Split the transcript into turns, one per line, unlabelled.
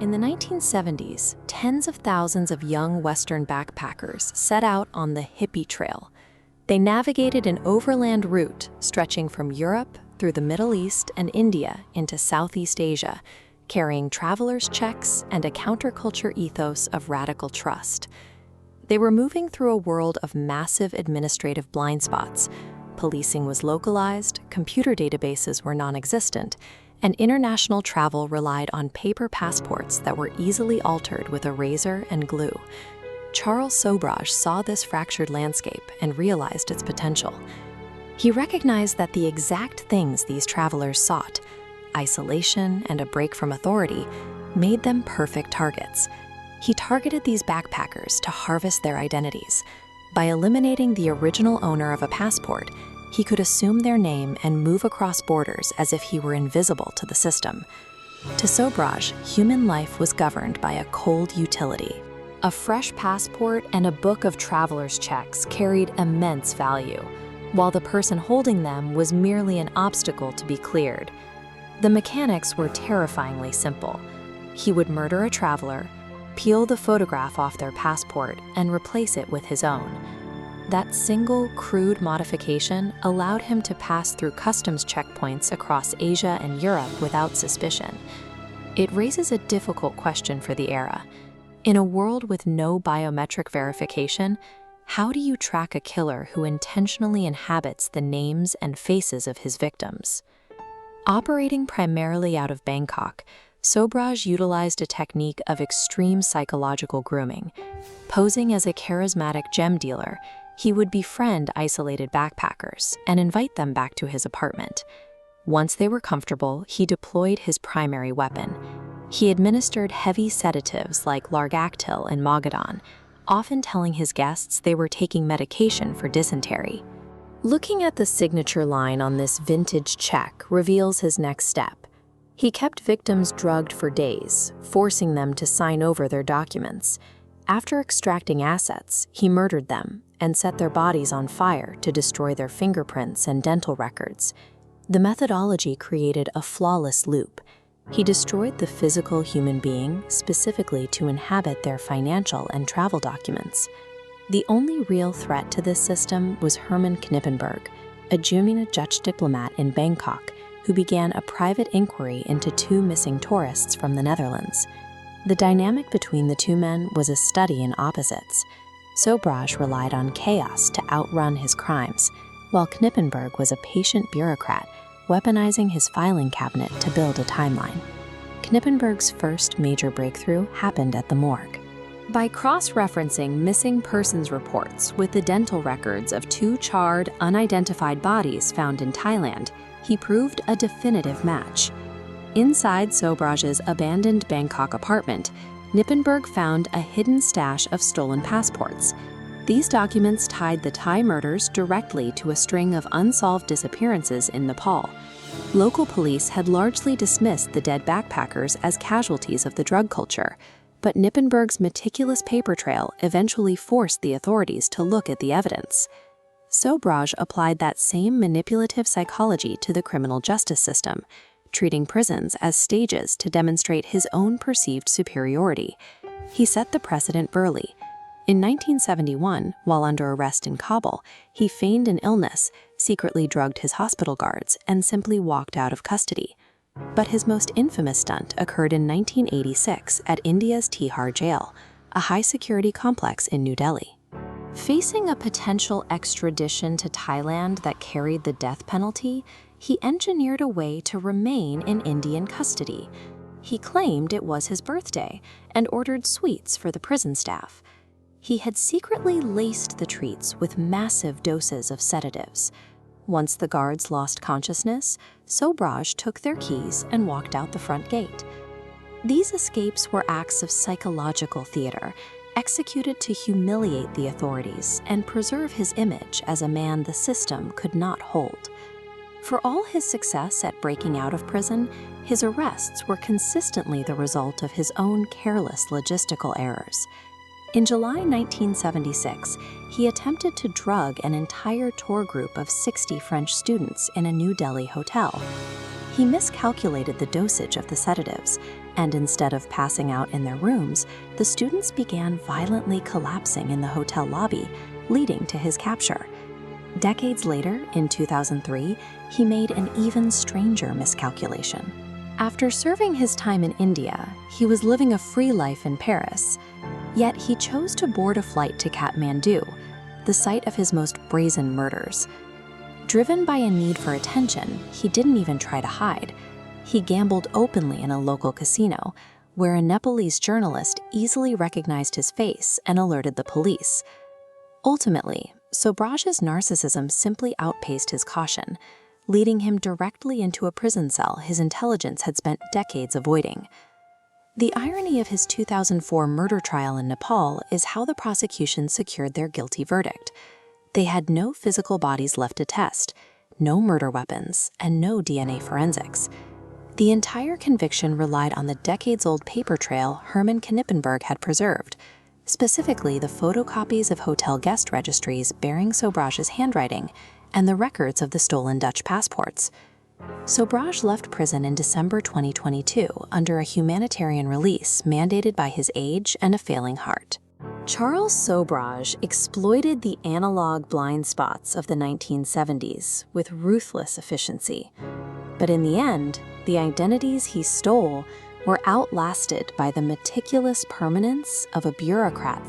In the 1970s, tens of thousands of young Western backpackers set out on the Hippie Trail. They navigated an overland route stretching from Europe through the Middle East and India into Southeast Asia, carrying travelers' checks and a counterculture ethos of radical trust. They were moving through a world of massive administrative blind spots. Policing was localized, computer databases were non-existent, and international travel relied on paper passports that were easily altered with a razor and glue. Charles Sobhraj saw this fractured landscape and realized its potential. He recognized that the exact things these travelers sought, isolation and a break from authority, made them perfect targets. He targeted these backpackers to harvest their identities. By eliminating the original owner of a passport, he could assume their name and move across borders as if he were invisible to the system. To Sobhraj, human life was governed by a cold utility. A fresh passport and a book of traveler's checks carried immense value, while the person holding them was merely an obstacle to be cleared. The mechanics were terrifyingly simple. He would murder a traveler, peel the photograph off their passport, and replace it with his own. That single, crude modification allowed him to pass through customs checkpoints across Asia and Europe without suspicion. It raises a difficult question for the era. In a world with no biometric verification, how do you track a killer who intentionally inhabits the names and faces of his victims? Operating primarily out of Bangkok, Sobhraj utilized a technique of extreme psychological grooming. Posing as a charismatic gem dealer, he would befriend isolated backpackers and invite them back to his apartment. Once they were comfortable, he deployed his primary weapon. He administered heavy sedatives like Largactil and Mogadon, often telling his guests they were taking medication for dysentery. Looking at the signature line on this vintage check reveals his next step. He kept victims drugged for days, forcing them to sign over their documents. After extracting assets, he murdered them and set their bodies on fire to destroy their fingerprints and dental records. The methodology created a flawless loop. He destroyed the physical human being specifically to inhabit their financial and travel documents. The only real threat to this system was Herman Knippenberg, a junior Dutch diplomat in Bangkok, who began a private inquiry into two missing tourists from the Netherlands. The dynamic between the two men was a study in opposites. Sobhraj relied on chaos to outrun his crimes, while Knippenberg was a patient bureaucrat, weaponizing his filing cabinet to build a timeline. Knippenberg's first major breakthrough happened at the morgue. By cross-referencing missing persons reports with the dental records of two charred, unidentified bodies found in Thailand, he proved a definitive match. Inside Sobhraj's abandoned Bangkok apartment, Knippenberg found a hidden stash of stolen passports. These documents tied the Thai murders directly to a string of unsolved disappearances in Nepal. Local police had largely dismissed the dead backpackers as casualties of the drug culture, but Knippenberg's meticulous paper trail eventually forced the authorities to look at the evidence. Sobhraj applied that same manipulative psychology to the criminal justice system, treating prisons as stages to demonstrate his own perceived superiority. He set the precedent early. In 1971, while under arrest in Kabul, he feigned an illness, secretly drugged his hospital guards, and simply walked out of custody. But his most infamous stunt occurred in 1986 at India's Tihar jail, a high-security complex in New Delhi. Facing a potential extradition to Thailand that carried the death penalty, he engineered a way to remain in Indian custody. He claimed it was his birthday and ordered sweets for the prison staff. He had secretly laced the treats with massive doses of sedatives. Once the guards lost consciousness, Sobhraj took their keys and walked out the front gate. These escapes were acts of psychological theater, executed to humiliate the authorities and preserve his image as a man the system could not hold. For all his success at breaking out of prison, his arrests were consistently the result of his own careless logistical errors. In July 1976, he attempted to drug an entire tour group of 60 French students in a New Delhi hotel. He miscalculated the dosage of the sedatives, And instead of passing out in their rooms, the students began violently collapsing in the hotel lobby, leading to his capture. Decades later, in 2003, he made an even stranger miscalculation. After serving his time in India, he was living a free life in Paris. Yet he chose to board a flight to Kathmandu, the site of his most brazen murders. Driven by a need for attention, he didn't even try to hide. He gambled openly in a local casino, where a Nepalese journalist easily recognized his face and alerted the police. Ultimately, Sobhraj's narcissism simply outpaced his caution, leading him directly into a prison cell his intelligence had spent decades avoiding. The irony of his 2004 murder trial in Nepal is how the prosecution secured their guilty verdict. They had no physical bodies left to test, no murder weapons, and no DNA forensics. The entire conviction relied on the decades-old paper trail Herman Knippenberg had preserved, specifically the photocopies of hotel guest registries bearing Sobhraj's handwriting and the records of the stolen Dutch passports. Sobhraj left prison in December 2022 under a humanitarian release mandated by his age and a failing heart. Charles Sobhraj exploited the analog blind spots of the 1970s with ruthless efficiency. But in the end, the identities he stole were outlasted by the meticulous permanence of a bureaucrat.